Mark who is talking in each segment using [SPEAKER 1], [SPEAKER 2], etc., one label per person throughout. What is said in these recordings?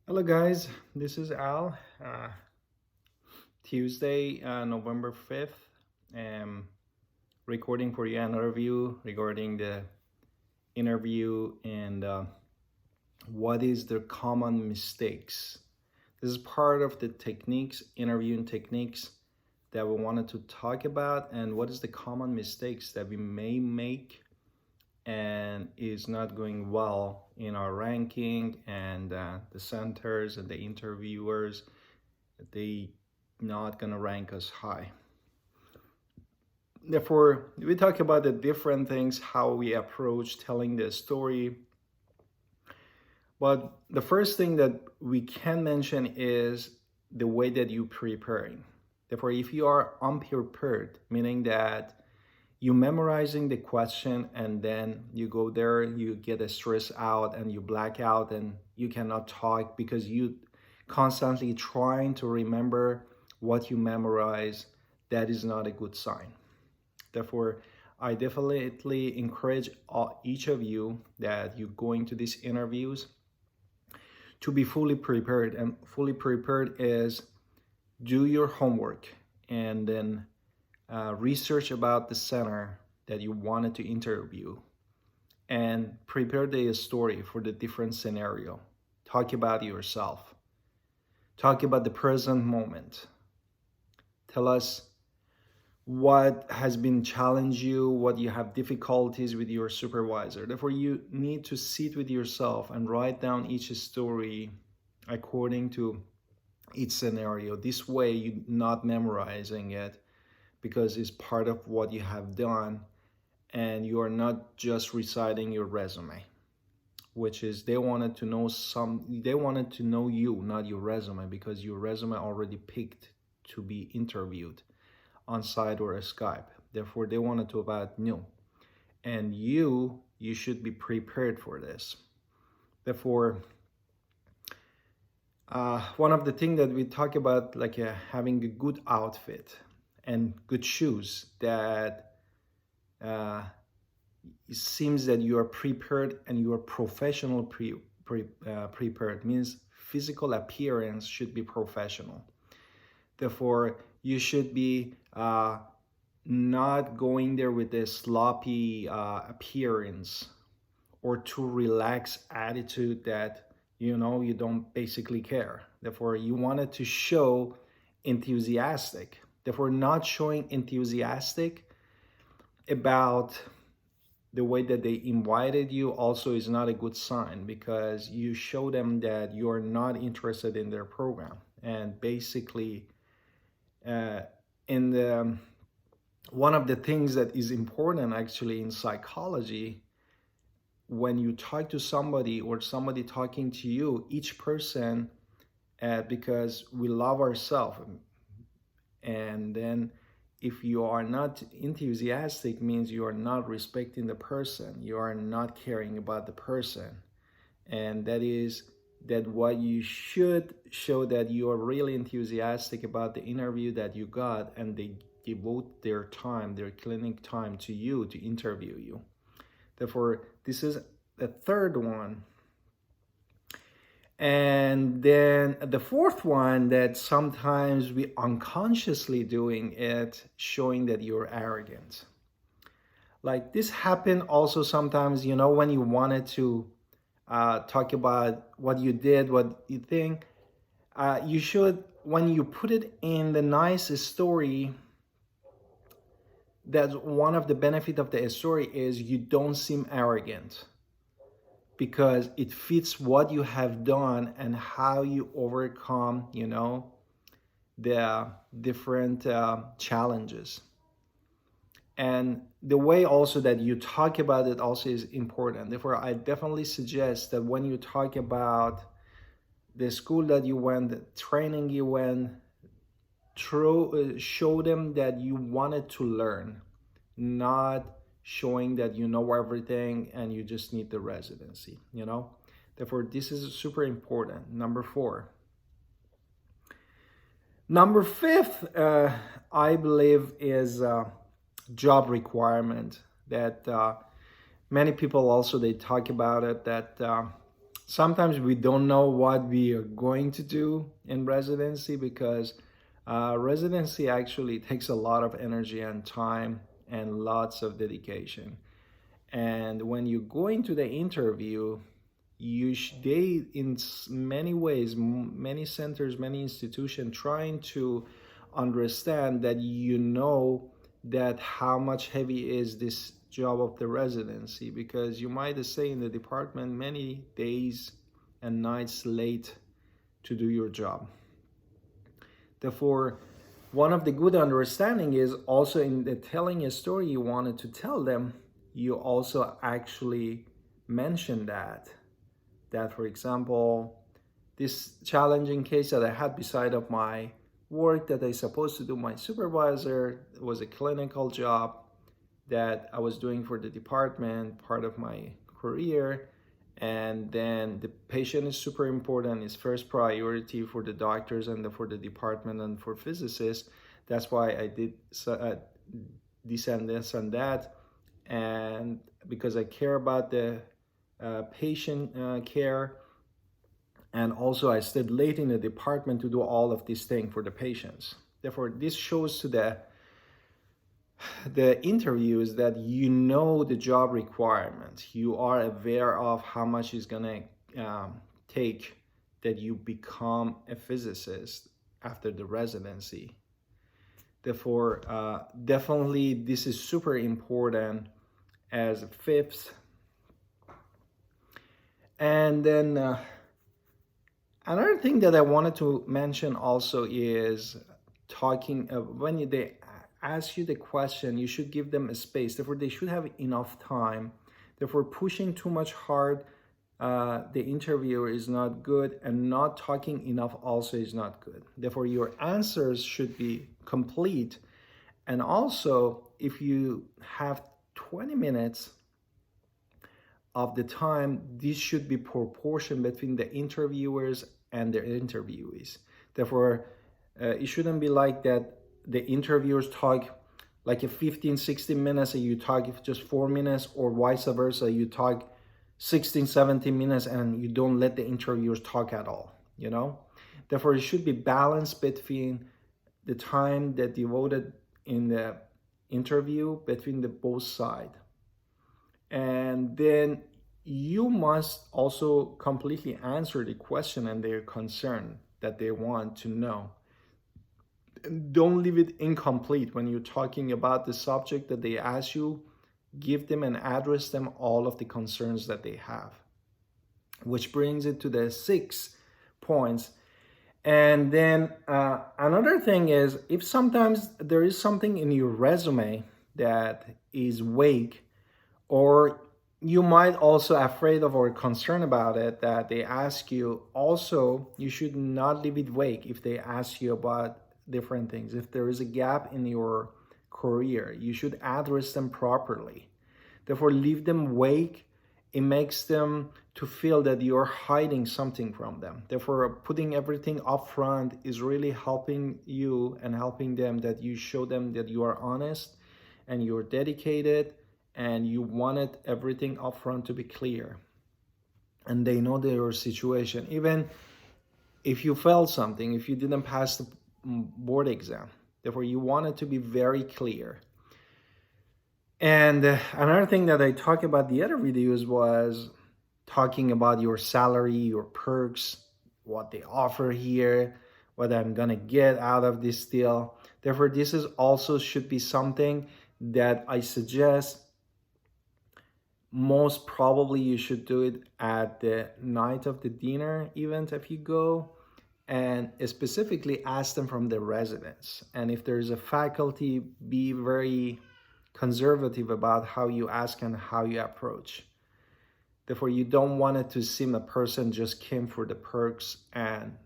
[SPEAKER 1] Hello, guys. This is Al. Tuesday, November 5th. Recording for you an interview regarding the interview and what is the common mistakes. This is part of the techniques, interviewing techniques that we wanted to talk about, and what is the common mistakes that we may make and is not going well in our ranking, and the centers and the interviewers, they not gonna rank us high. Therefore, we talk about the different things, how we approach telling the story. But the first thing that we can mention is the way that you preparing. Therefore, if you are unprepared, meaning that you memorizing the question and then you go there, you get a stress out and you black out and you cannot talk because you constantly trying to remember what you memorize, that is not a good sign. Therefore, I definitely encourage each of you that you go into these interviews to be fully prepared. And fully prepared is do your homework and then research about the center that you wanted to interview and prepare the story for the different scenario. Talk about yourself. Talk about the present moment. Tell us what has been challenged you, what you have difficulties with your supervisor. Therefore, you need to sit with yourself and write down each story according to each scenario. This way, you're not memorizing it because it's part of what you have done, and you are not just reciting your resume, which is they wanted to know you, not your resume, because your resume already picked to be interviewed on site or a Skype. Therefore, they wanted to about you, and you should be prepared for this. Therefore, one of the things that we talk about, like having a good outfit and good shoes, that it seems that you are prepared and you are professional. Prepared means physical appearance should be professional. Therefore, you should be not going there with a sloppy appearance or too relaxed attitude that you don't basically care. Therefore, you wanted to show enthusiastic. Therefore, not showing enthusiastic about the way that they invited you also is not a good sign, because you show them that you're not interested in their program. And basically, in the one of the things that is important actually in psychology, when you talk to somebody or somebody talking to you, each person, because we love ourselves, and then if you are not enthusiastic, means you are not respecting the person, you are not caring about the person. And that what you should show that you are really enthusiastic about the interview that you got, and they devote their time, their clinic time to you to interview you. Therefore, this is the third one. And then the fourth one, that sometimes we unconsciously doing it, showing that you're arrogant. Like this happened also sometimes, when you wanted to talk about what you did, what you think, you should, when you put it in the nice story, that one of the benefit of the story is you don't seem arrogant, because it fits what you have done and how you overcome, the different challenges. And the way also that you talk about it also is important. Therefore, I definitely suggest that when you talk about the school that you went, the training you went through, show them that you wanted to learn, not showing that you know everything and you just need the residency. Therefore, this is super important. Number 4. Number 5, I believe, is job requirement, that many people also they talk about it, that sometimes we don't know what we are going to do in residency, because residency actually takes a lot of energy and time and lots of dedication. And when you go into the interview, they in many ways, many centers, many institutions trying to understand that that how much heavy is this job of the residency, because you might stay in the department many days and nights late to do your job. Therefore, one of the good understanding is also in the telling a story you wanted to tell them, you also actually mention that for example, this challenging case that I had beside of my work that I supposed to do my supervisor, was a clinical job that I was doing for the department, part of my career. And then the patient is super important, is first priority for the doctors and for the department and for physicists. That's why I did this and this and that. And because I care about the patient care. And also I stayed late in the department to do all of these things for the patients. Therefore, this shows to the interviews that you know the job requirements. You are aware of how much it's gonna take that you become a physicist after the residency. Therefore, definitely this is super important as a fifth. And then another thing that I wanted to mention also is talking when they ask you the question, you should give them a space. Therefore, they should have enough time. Therefore, pushing too much hard, the interviewer is not good, and not talking enough also is not good. Therefore, your answers should be complete. And also, if you have 20 minutes of the time, this should be proportion between the interviewers and the interviewees. Therefore, it shouldn't be like that the interviewers talk like a 15, 16 minutes and you talk just 4 minutes, or vice versa, you talk 16, 17 minutes and you don't let the interviewers talk at all, you know? Therefore, it should be balanced between the time that devoted in the interview between the both sides. And then you must also completely answer the question and their concern that they want to know. Don't leave it incomplete when you're talking about the subject that they ask you. Give them and address them all of the concerns that they have, which brings it to the 6 points. And then another thing is, if sometimes there is something in your resume that is vague, or you might also afraid of or concerned about it, that they ask you, also you should not leave it vague. If they ask you about different things, if there is a gap in your career, you should address them properly. Therefore, leave them vague. It makes them to feel that you're hiding something from them. Therefore, putting everything up front is really helping you and helping them, that you show them that you are honest and you're dedicated and you wanted everything up front to be clear. And they know their situation. Even if you failed something, if you didn't pass the board exam, therefore you want it to be very clear. And another thing that I talked about the other videos was talking about your salary, your perks, what they offer here, what I'm gonna get out of this deal. Therefore, this is also should be something that I suggest. Most probably you should do it at the night of the dinner event if you go, and specifically ask them from the residence. And if there's a faculty, be very conservative about how you ask and how you approach. Therefore, you don't want it to seem a person just came for the perks and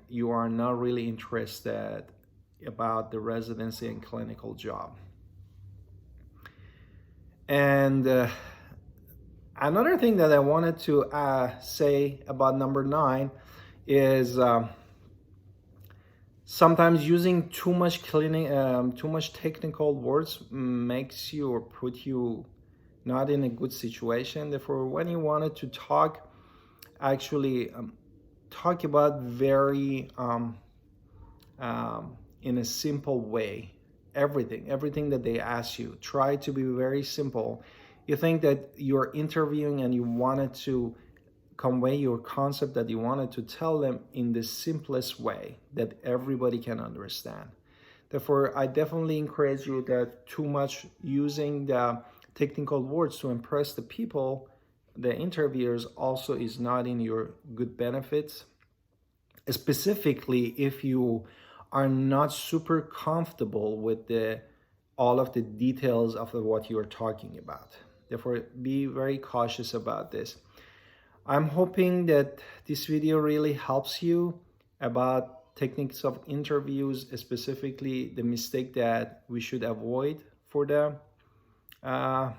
[SPEAKER 1] you are not really interested about the residency and clinical job. And another thing that I wanted to say about number 9 is sometimes using too much too much technical words makes you or put you not in a good situation. Therefore, when you wanted to talk actually talk about very in a simple way. Everything that they ask you, try to be very simple. You think that you're interviewing and you wanted to convey your concept, that you wanted to tell them in the simplest way that everybody can understand. Therefore, I definitely encourage you that too much using the technical words to impress the people, the interviewers, also is not in your good benefits, specifically if you are not super comfortable with the all of the details of what you are talking about. Therefore, be very cautious about this. I'm hoping that this video really helps you about techniques of interviews, specifically the mistake that we should avoid for the uh,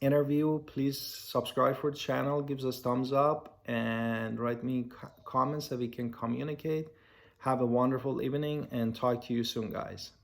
[SPEAKER 1] interview. Please subscribe for the channel, gives us thumbs up, and write me comments that we can communicate. Have a wonderful evening and talk to you soon, guys.